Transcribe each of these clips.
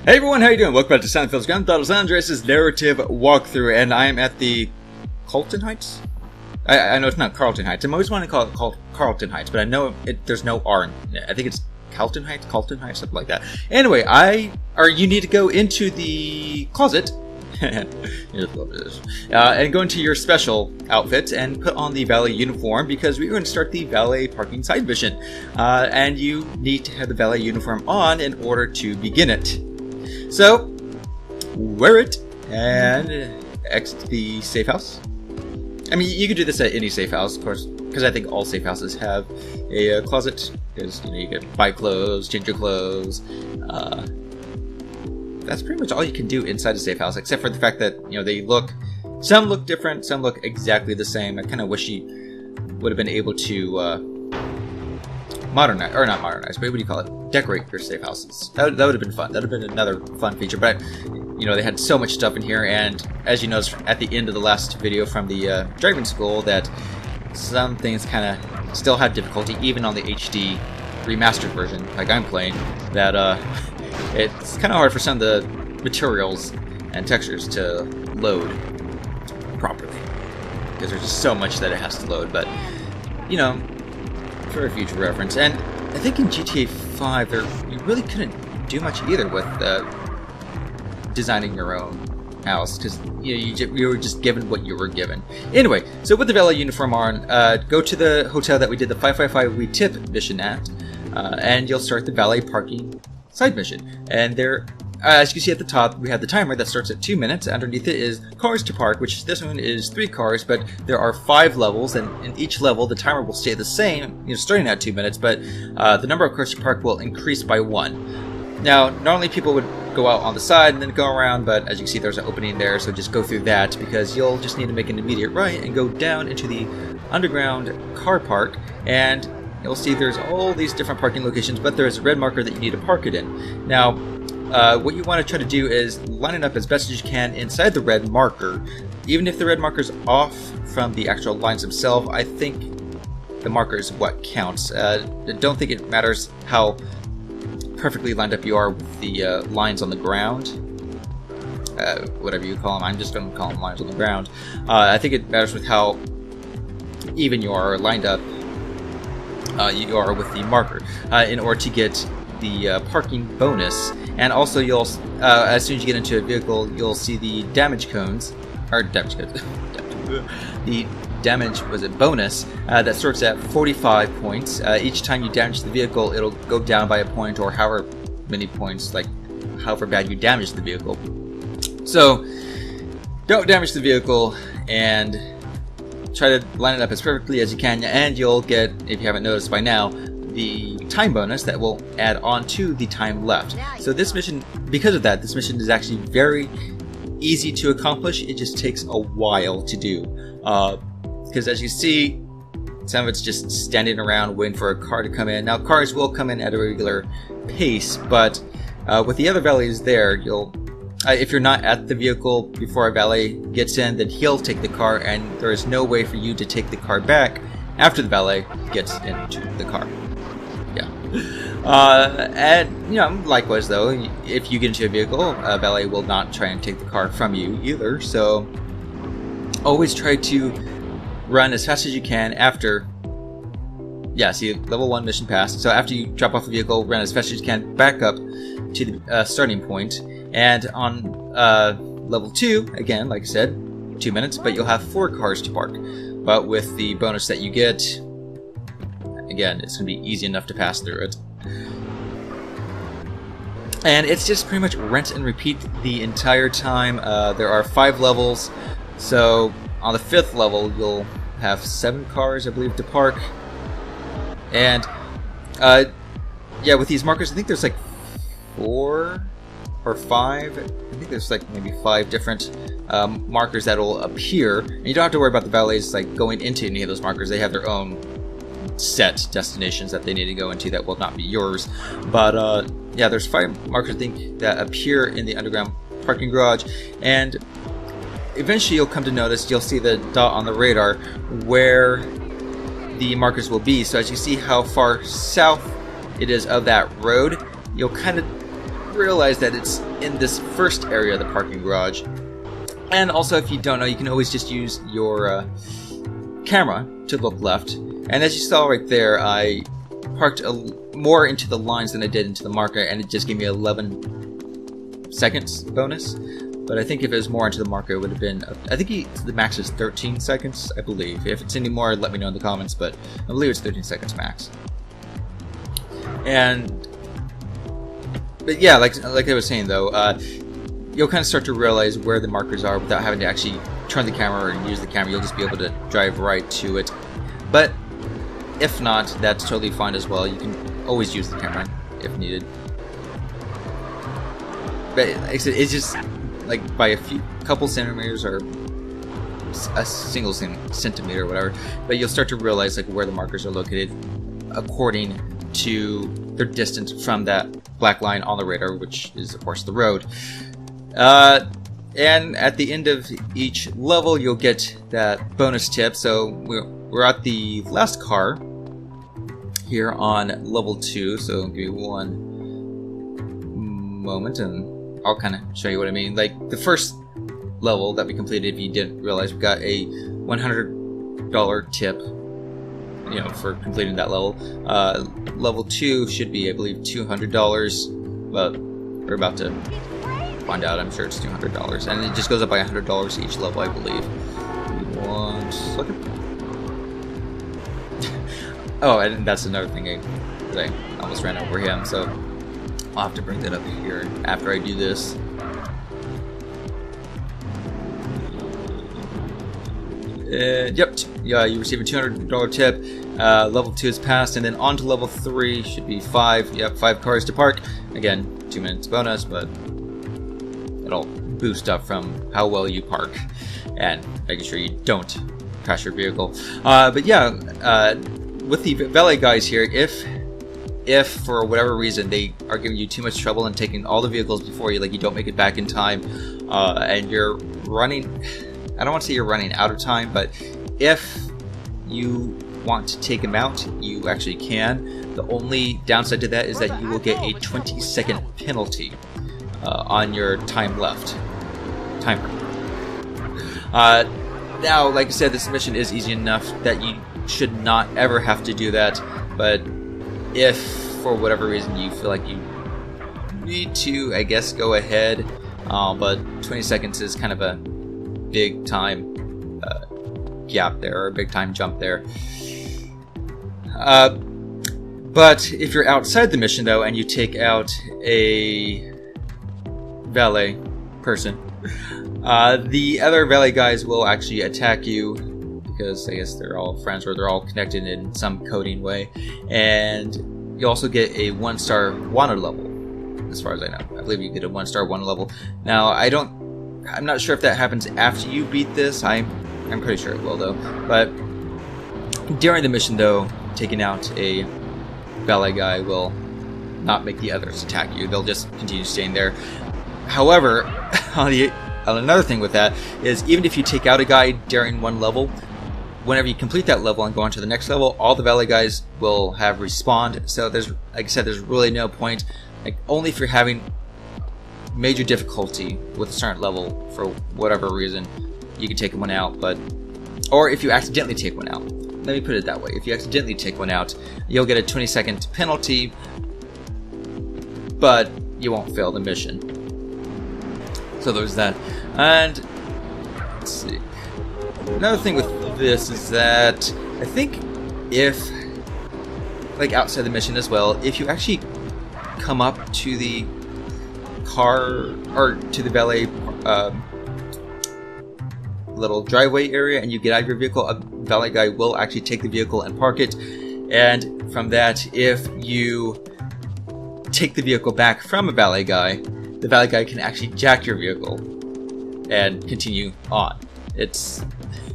Hey everyone, how you doing? Welcome back to Seinfeld's Gun. That is Andreas' narrative walkthrough, and I am at the Carlton Heights? I know it's not Carlton Heights. I'm always wanting to call it Carlton Heights, but I know there's no R in it. I think it's Carlton Heights, something like that. Anyway, you need to go into the closet and go into your special outfit and put on the valet uniform because we're going to start the valet parking side mission. And you need to have the valet uniform on in order to begin it. So, wear it and exit the safe house. I mean, you could do this at any safe house, of course, because I think all safe houses have a closet. Because you can buy clothes, change your clothes. That's pretty much all you can do inside a safe house, except for the fact that some look different, some look exactly the same. I kind of wish you would have been able to modernize, or not modernize, but what do you call it? Decorate your safe houses. That would have been fun. That would have been another fun feature. But they had so much stuff in here, and as you noticed at the end of the last video from the driving school, that some things kind of still had difficulty, even on the HD remastered version, like I'm playing. That it's kind of hard for some of the materials and textures to load properly because there's just so much that it has to load. But for a future reference, and I think in GTA 5 you really couldn't do much either with designing your own house because you were just given what you were given. Anyway, so with the valet uniform on, go to the hotel that we did the 555 We Tip mission at, and you'll start the valet parking side mission. And there, as you can see at the top, we have the timer that starts at 2 minutes. Underneath it is cars to park, which this one is 3 cars, but there are 5 levels, and in each level the timer will stay the same, starting at 2 minutes, but the number of cars to park will increase by 1. Now, normally people would go out on the side and then go around, but as you can see there's an opening there, so just go through that because you'll just need to make an immediate right and go down into the underground car park, and you'll see there's all these different parking locations, but there's a red marker that you need to park it in. Now, what you want to try to do is line it up as best as you can inside the red marker. Even if the red marker's off from the actual lines themselves, I think the marker is what counts. I don't think it matters how perfectly lined up you are with the lines on the ground. Whatever you call them, I'm just going to call them lines on the ground. I think it matters with how even you are lined up you are with the marker in order to get the parking bonus. And also you'll as soon as you get into a vehicle, you'll see the damage cones, or damage cones the damage bonus that starts at 45 points. Each time you damage the vehicle, it'll go down by a point, or however many points, like however bad you damage the vehicle. So don't damage the vehicle and try to line it up as perfectly as you can, and you'll get, if you haven't noticed by now, the time bonus that will add on to the time left. So this mission, because of that, this mission is actually very easy to accomplish. It just takes a while to do. Because as you see, some of it's just standing around waiting for a car to come in. Now cars will come in at a regular pace, but with the other valets there, if you're not at the vehicle before a valet gets in, then he'll take the car, and there is no way for you to take the car back after the valet gets into the car. Yeah. And likewise though, if you get into a vehicle, a valet will not try and take the car from you either. So always try to run as fast as you can after. Yeah, see, level 1 mission passed. So after you drop off the vehicle, run as fast as you can back up to the starting point. And on level 2, again, like I said, 2 minutes, but you'll have 4 cars to park. But with the bonus that you get, again, it's going to be easy enough to pass through it. And it's just pretty much rinse and repeat the entire time. There are 5 levels, so on the 5th level you'll have 7 cars, I believe, to park. And yeah, with these markers, I think there's like 4 or 5. I think there's like maybe 5 different markers that will appear, and you don't have to worry about the valets like going into any of those markers. They have their own set destinations that they need to go into that will not be yours. But yeah, there's 5 markers I think that appear in the underground parking garage, and eventually you'll come to notice, you'll see the dot on the radar where the markers will be. So as you see how far south it is of that road, you'll kind of realize that it's in this first area of the parking garage. And also, if you don't know, you can always just use your camera to look left. And as you saw right there, I parked more into the lines than I did into the marker, and it just gave me 11 seconds bonus. But I think if it was more into the marker, it would have been, I think the max is 13 seconds, I believe. If it's any more, let me know in the comments, but I believe it's 13 seconds max. But yeah, like I was saying though, you'll kind of start to realize where the markers are without having to actually turn the camera and use the camera. You'll just be able to drive right to it. But if not, that's totally fine as well. You can always use the camera if needed. But like I said, it's just like by a couple centimeters or a single centimeter or whatever, but you'll start to realize like where the markers are located according to their distance from that black line on the radar, which is of course the road. And at the end of each level you'll get that bonus tip. So we're at the last car here on level 2, so give me one moment and I'll kind of show you what I mean. Like the first level that we completed, if you didn't realize, we got a $100 tip, you know, for completing that level. Level 2 should be, I believe, $200, but we're about to find out. I'm sure it's $200, and it just goes up by $100 each level, I believe. One second. Oh, and that's another thing that I almost ran over him, so I'll have to bring that up here after I do this. Yep, yeah, you receive a $200 tip. Level 2 is passed, and then on to level 3 should be 5. Yep, 5 cars to park. Again, 2 minutes bonus, but it'll boost up from how well you park and making sure you don't crash your vehicle. But yeah, with the valet guys here, if for whatever reason they are giving you too much trouble and taking all the vehicles before you, like you don't make it back in time, and you're running, I don't want to say you're running out of time, but if you want to take them out, you actually can. The only downside to that is that you will get a 20-second penalty on your time left timer. Now, like I said, this mission is easy enough that you should not ever have to do that, but if for whatever reason you feel like you need to, I guess, go ahead, but 20 seconds is kind of a big time gap there, or a big time jump there. But if you're outside the mission though, and you take out a valet person, the other valet guys will actually attack you, because I guess they're all friends or they're all connected in some coding way, and you also get a 1-star wanted level, as far as I know. I believe you get a 1-star wanted level. Now I'm not sure if that happens after you beat this. I'm pretty sure it will though. But during the mission though, taking out a valet guy will not make the others attack you. They'll just continue staying there. However, another thing with that is, even if you take out a guy during one level, whenever you complete that level and go on to the next level, all the valet guys will have respawned. So there's, like I said, there's really no point. Like, only if you're having major difficulty with a certain level for whatever reason, you can take one out. But, or if you accidentally take one out. Let me put it that way. If you accidentally take one out, you'll get a 20-second penalty, but you won't fail the mission. So there's that. And let's see. Another thing with this is that I think if, like outside the mission as well, if you actually come up to the car or to the valet little driveway area and you get out of your vehicle, a valet guy will actually take the vehicle and park it. And from that, if you take the vehicle back from a valet guy, the valet guy can actually jack your vehicle and continue on. It's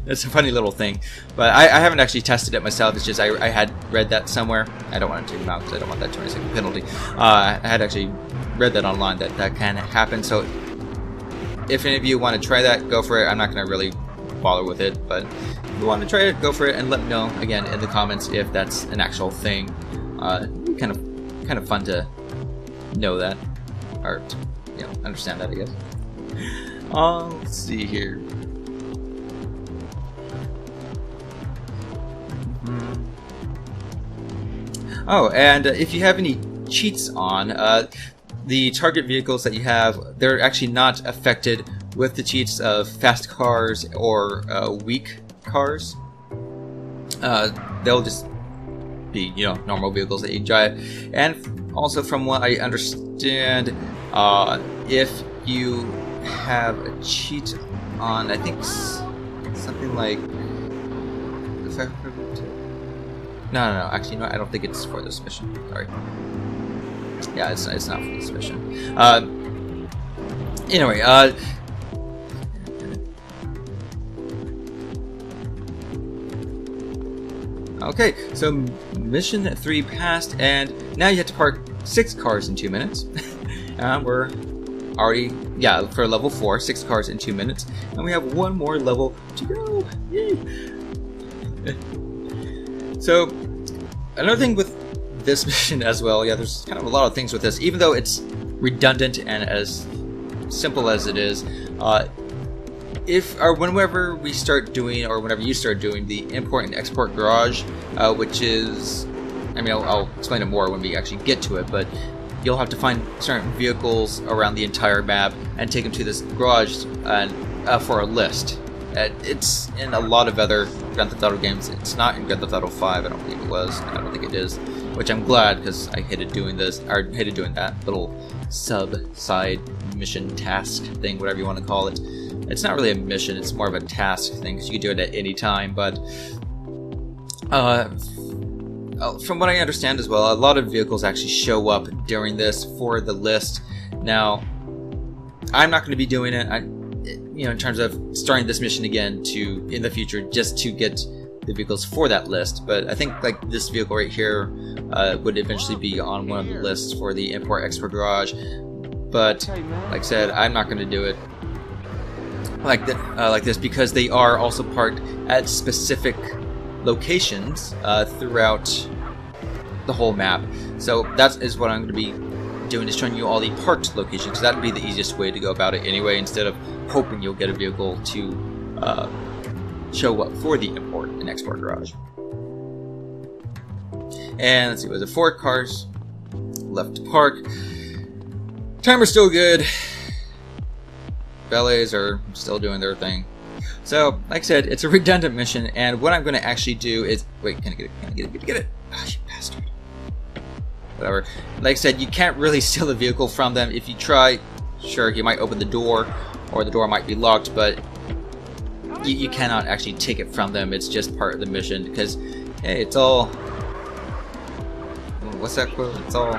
a funny little thing, but I haven't actually tested it myself. It's just I had read that somewhere. I don't want to take them out because I don't want that 20-second penalty. I had actually read that online that can happen. So if any of you want to try that, go for it. I'm not going to really bother with it, but if you want to try it, go for it, and let me know again in the comments if that's an actual thing. Kind of fun to know that. or understand that, I guess. Let's see here. Oh, and if you have any cheats on, the target vehicles that you have, they're actually not affected with the cheats of fast cars or weak cars. They'll just be, normal vehicles that you drive. And also, from what I understand, if you have a cheat on, I think something like, no, actually, no, I don't think it's for this mission. Sorry. Yeah, it's not for this mission. Anyway, okay, so mission 3 passed, and now you have to park 6 cars in 2 minutes. We're already, for level 4, 6 cars in 2 minutes, and we have 1 more level to go. Yay! So, another thing with this mission as well, there's kind of a lot of things with this, even though it's redundant and as simple as it is, whenever we start doing, or whenever you start doing the import and export garage, which is, I'll explain it more when we actually get to it, but you'll have to find certain vehicles around the entire map and take them to this garage and for a list. It's in a lot of other Grand Theft Auto games. It's not in Grand Theft Auto 5, I don't believe it was, and I don't think it is, which I'm glad, because I hated doing this, or hated doing that little side mission task thing, whatever you want to call it. It's not really a mission, it's more of a task thing, because you can do it at any time, but from what I understand as well, a lot of vehicles actually show up during this for the list. Now, I'm not going to be doing it, in terms of starting this mission again in the future, just to get the vehicles for that list, but I think like this vehicle right here would eventually be on one of the lists for the import-export garage, but like I said, I'm not going to do it like this, because they are also parked at specific locations throughout the whole map. So that is what I'm going to be doing, is showing you all the parked locations, because that would be the easiest way to go about it anyway, instead of hoping you'll get a vehicle to show up for the import and export garage. And let's see, was it 4 cars left to park? Timer's still good. Valets are still doing their thing. So, like I said, it's a redundant mission, and what I'm going to actually do is... Wait, can I get it? Can I get it? Ah, you bastard. Whatever. Like I said, you can't really steal the vehicle from them. If you try, sure, you might open the door, or the door might be locked, but you cannot actually take it from them. It's just part of the mission, because, hey, it's all... What's that quote? It's all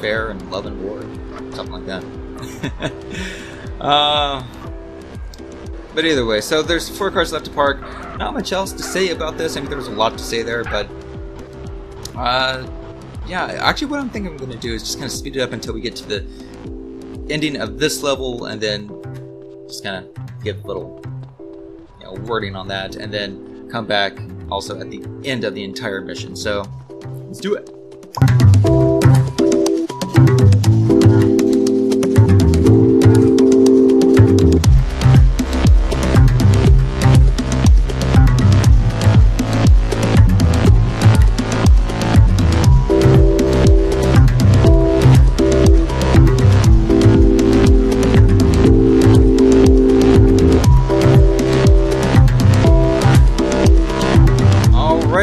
fair and love and war. Something like that. But either way, so there's 4 cars left to park. Not much else to say about this. There's a lot to say there, but yeah, actually what I'm thinking I'm going to do is just kind of speed it up until we get to the ending of this level, and then just kind of give a little wording on that, and then come back also at the end of the entire mission. So let's do it.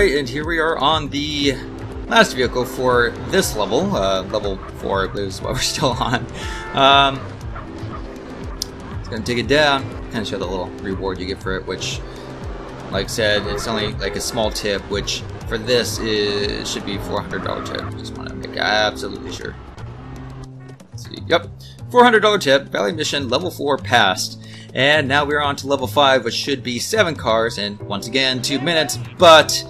And here we are on the last vehicle for this level, level 4, I believe is what we're still on. It's gonna take it down, kind of show the little reward you get for it, which, like I said, it's only like a small tip, which for this should be $400 tip. Just want to make absolutely sure. Let's see, yep, $400 tip, Valley mission, level 4 passed. And now we're on to level 5, which should be 7 cars, and once again, 2 minutes, but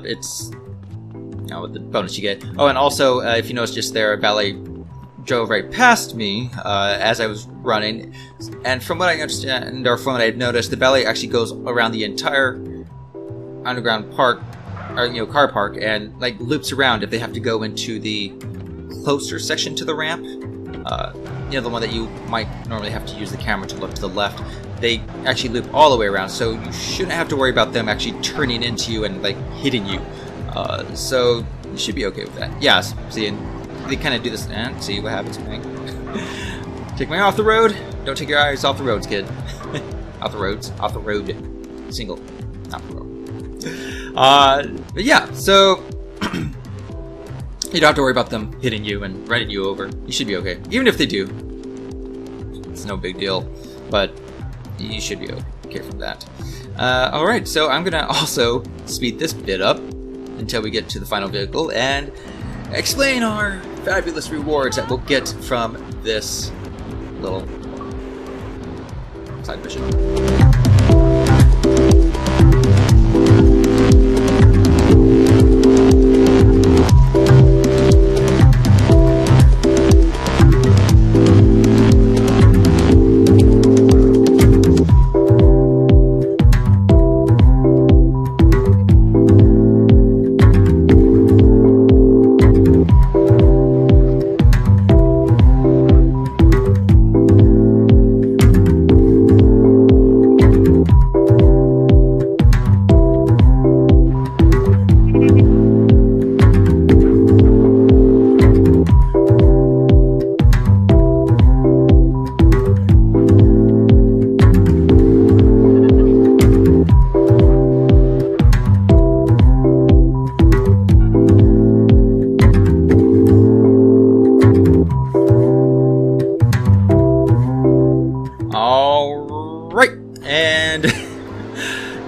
it's, with the bonus you get. Oh, and also, if you notice just there, Valet drove right past me as I was running, and from what I understand, or from what I've noticed, the Valet actually goes around the entire underground park, or car park, and like loops around if they have to go into the closer section to the ramp, you know, the one that you might normally have to use the camera to look to the left, they actually loop all the way around, so you shouldn't have to worry about them actually turning into you and like hitting you. So you should be okay with that. Yeah, see, and they kind of do this, and see what happens, man. Take my eye off the road. Don't take your eyes off the roads, kid. Off the roads, off the road. Single, not the road. But yeah, so you don't have to worry about them hitting you and running you over. You should be okay. Even if they do, it's no big deal. But you should be okay from that. Alright, so I'm gonna also speed this bit up until we get to the final vehicle and explain our fabulous rewards that we'll get from this little side mission.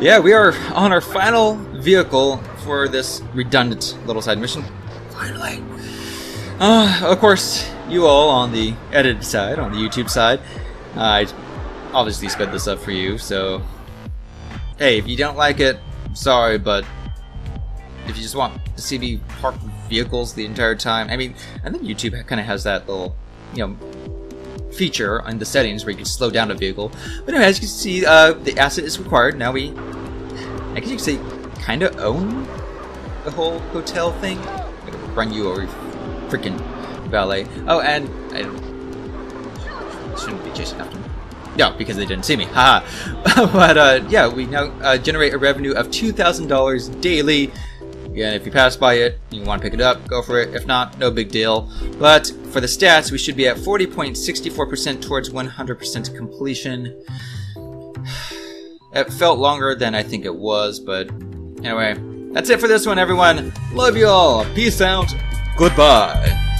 Yeah, we are on our final vehicle for this redundant little side mission. Finally. Of course, you all on the edited side, on the YouTube side, I obviously sped this up for you, so hey, if you don't like it, I'm sorry, but if you just want to see me park vehicles the entire time, I mean, I think YouTube kind of has that little, you know, feature in the settings where you can slow down a vehicle. But anyway, as you can see, the asset is required. Now we, I guess you could say, kind of own the whole hotel thing. I'm gonna run you over, freaking valet. Oh, and I shouldn't be chasing after me. No, because they didn't see me. Haha. But yeah, we now generate a revenue of $2,000 daily. Again, if you pass by it, you want to pick it up, go for it. If not, no big deal. But for the stats, we should be at 40.64% towards 100% completion. It felt longer than I think it was, but anyway, that's it for this one, everyone. Love you all. Peace out. Goodbye.